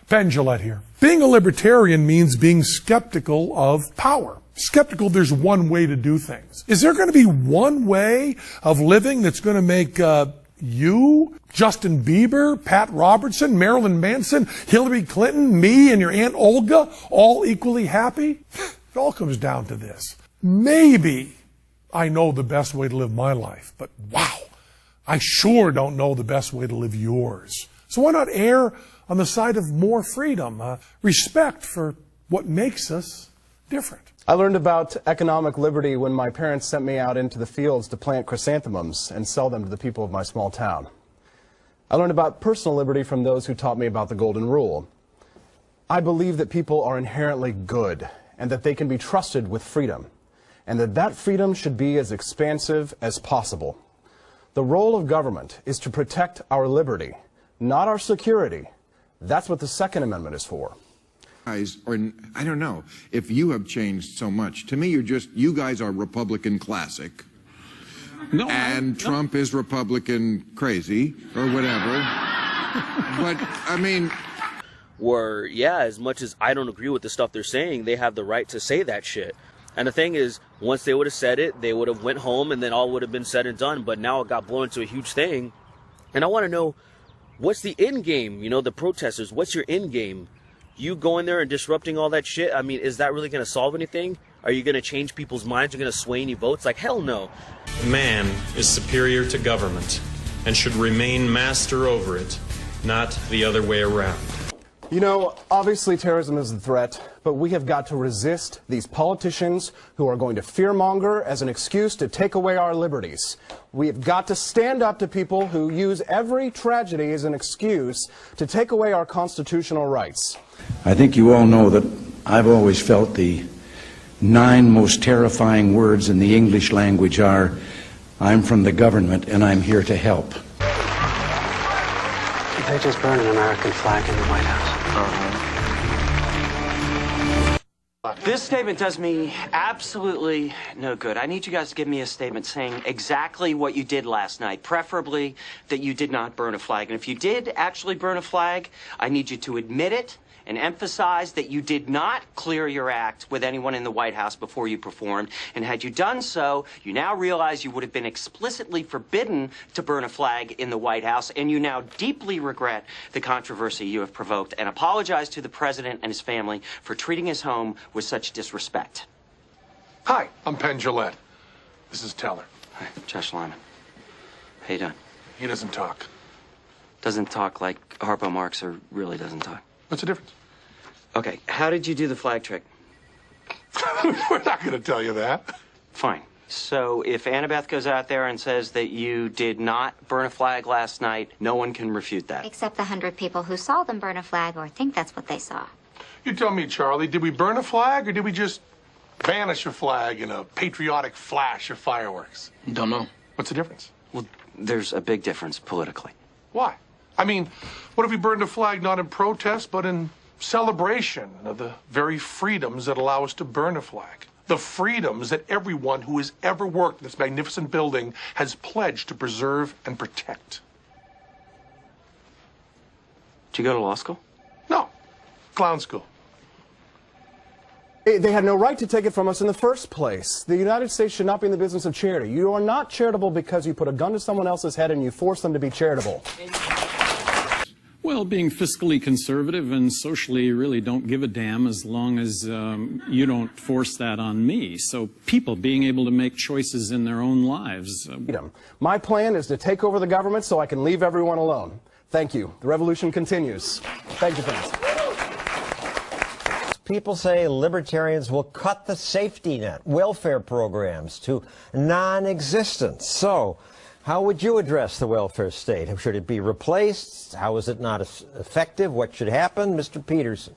Penn Jillette here. Being a libertarian means being skeptical of power. Skeptical there's one way to do things. Is there going to be one way of living that's going to make you, Justin Bieber, Pat Robertson, Marilyn Manson, Hillary Clinton, me, and your Aunt Olga all equally happy? It all comes down to this. Maybe I know the best way to live my life, but wow, I sure don't know the best way to live yours. So why not err on the side of more freedom, respect for what makes us different? I learned about economic liberty when my parents sent me out into the fields to plant chrysanthemums and sell them to the people of my small town. I learned about personal liberty from those who taught me about the golden rule. I believe that people are inherently good and that they can be trusted with freedom, and that freedom should be as expansive as possible. The role of government is to protect our liberty, not our security. That's what the Second Amendment is for. Or I don't know if you have changed so much. To me, you guys are Republican classic. No, and Trump is Republican crazy or whatever. But I mean, where, yeah, as much as I don't agree with the stuff they're saying, they have the right to say that shit. And the thing is, once they would have said it, they would have went home and then all would have been said and done. But now it got blown into a huge thing. And I want to know, what's the end game? You know, the protesters, what's your end game? You going there and disrupting all that shit? I mean, is that really going to solve anything? Are you going to change people's minds? You're going to sway any votes? Like, hell no. Man is superior to government and should remain master over it, not the other way around. You know, obviously terrorism is a threat, but we have got to resist these politicians who are going to fearmonger as an excuse to take away our liberties. We have got to stand up to people who use every tragedy as an excuse to take away our constitutional rights. I think you all know that I've always felt the 9 most terrifying words in the English language are, I'm from the government and I'm here to help. Did they just burn an American flag in the White House? This statement does me absolutely no good. I need you guys to give me a statement saying exactly what you did last night, preferably that you did not burn a flag. And if you did actually burn a flag, I need you to admit it and emphasize that you did not clear your act with anyone in the White House before you performed. And had you done so, you now realize you would have been explicitly forbidden to burn a flag in the White House, and you now deeply regret the controversy you have provoked and apologize to the president and his family for treating his home with such disrespect. Hi, I'm Penn Jillette. This is Teller. Hi, Josh Lyman. How you doing? He doesn't talk. Doesn't talk like Harpo Marx, or really doesn't talk? What's the difference? Okay, how did you do the flag trick? We're not going to tell you that. Fine. So if Annabeth goes out there and says that you did not burn a flag last night, no one can refute that. Except the 100 people who saw them burn a flag or think that's what they saw. You tell me, Charlie, did we burn a flag or did we just vanish a flag in a patriotic flash of fireworks? Don't know. What's the difference? Well, there's a big difference politically. Why? I mean, what if we burned a flag not in protest, but in celebration of the very freedoms that allow us to burn a flag? The freedoms that everyone who has ever worked in this magnificent building has pledged to preserve and protect. Did you go to law school? No. Clown school. They had no right to take it from us in the first place. The United States should not be in the business of charity. You are not charitable because you put a gun to someone else's head and you force them to be charitable. Well, being fiscally conservative and socially really don't give a damn as long as you don't force that on me. So people being able to make choices in their own lives. My plan is to take over the government so I can leave everyone alone. Thank you. The revolution continues. Thank you, friends. People say libertarians will cut the safety net, welfare programs to non-existent. So, how would you address the welfare state? Should it be replaced? How is it not effective? What should happen? Mr. Petersen.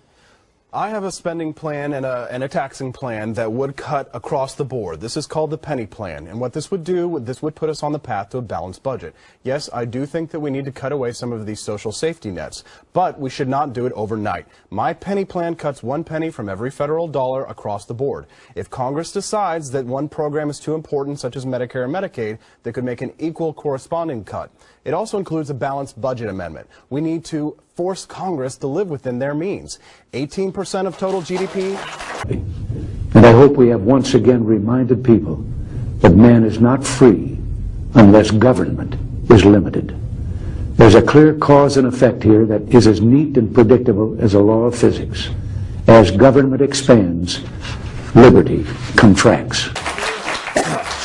I have a spending plan and a taxing plan that would cut across the board. This is called the penny plan. And what this would do, this would put us on the path to a balanced budget. Yes, I do think that we need to cut away some of these social safety nets, but we should not do it overnight. My penny plan cuts 1 penny from every federal dollar across the board. If Congress decides that one program is too important, such as Medicare and Medicaid, they could make an equal corresponding cut. It also includes a balanced budget amendment. We need to force Congress to live within their means. 18% of total GDP. And I hope we have once again reminded people that man is not free unless government is limited. There's a clear cause and effect here that is as neat and predictable as a law of physics. As government expands, liberty contracts.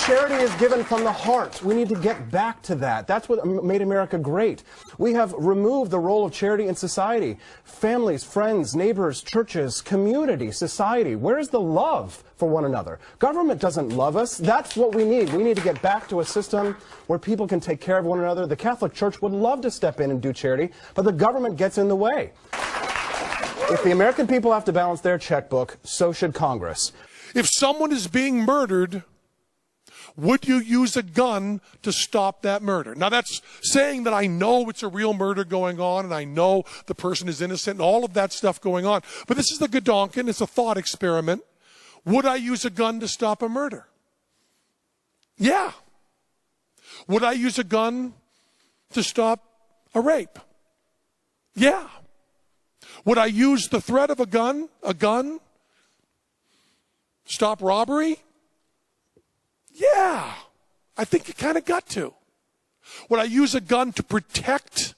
Charity is given from the heart. We need to get back to that. That's what made America great. We have removed the role of charity in society. Families, friends, neighbors, churches, community, society. Where's the love for one another? Government doesn't love us. That's what we need. We need to get back to a system where people can take care of one another. The Catholic Church would love to step in and do charity, but the government gets in the way. If the American people have to balance their checkbook, so should Congress. If someone is being murdered, would you use a gun to stop that murder? Now that's saying that I know it's a real murder going on and I know the person is innocent and all of that stuff going on. But this is the Godonkin. It's a thought experiment. Would I use a gun to stop a murder? Yeah. Would I use a gun to stop a rape? Yeah. Would I use the threat of a gun, stop robbery? Yeah, I think you kind of got to. Would I use a gun to protect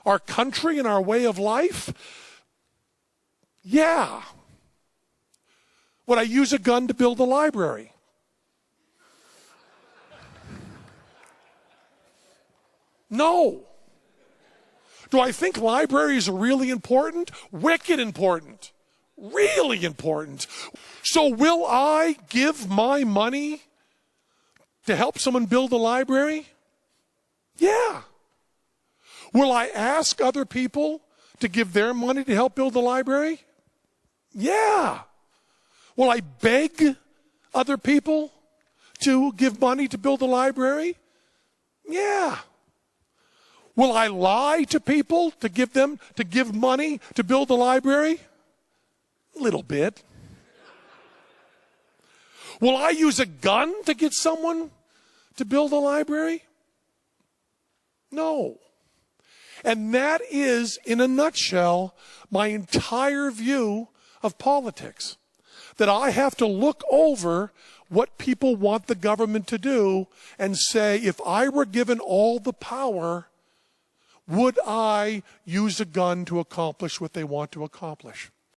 our country and our way of life? Yeah. Would I use a gun to build a library? No. Do I think libraries are really important? Wicked important. Really important. So will I give my money to help someone build a library? Yeah. Will I ask other people to give their money to help build a library? Yeah. Will I beg other people to give money to build a library? Yeah. Will I lie to people to give money to build a library? A little bit. Will I use a gun to get someone to build a library? No. And that is, in a nutshell, my entire view of politics. That I have to look over what people want the government to do and say, if I were given all the power, would I use a gun to accomplish what they want to accomplish?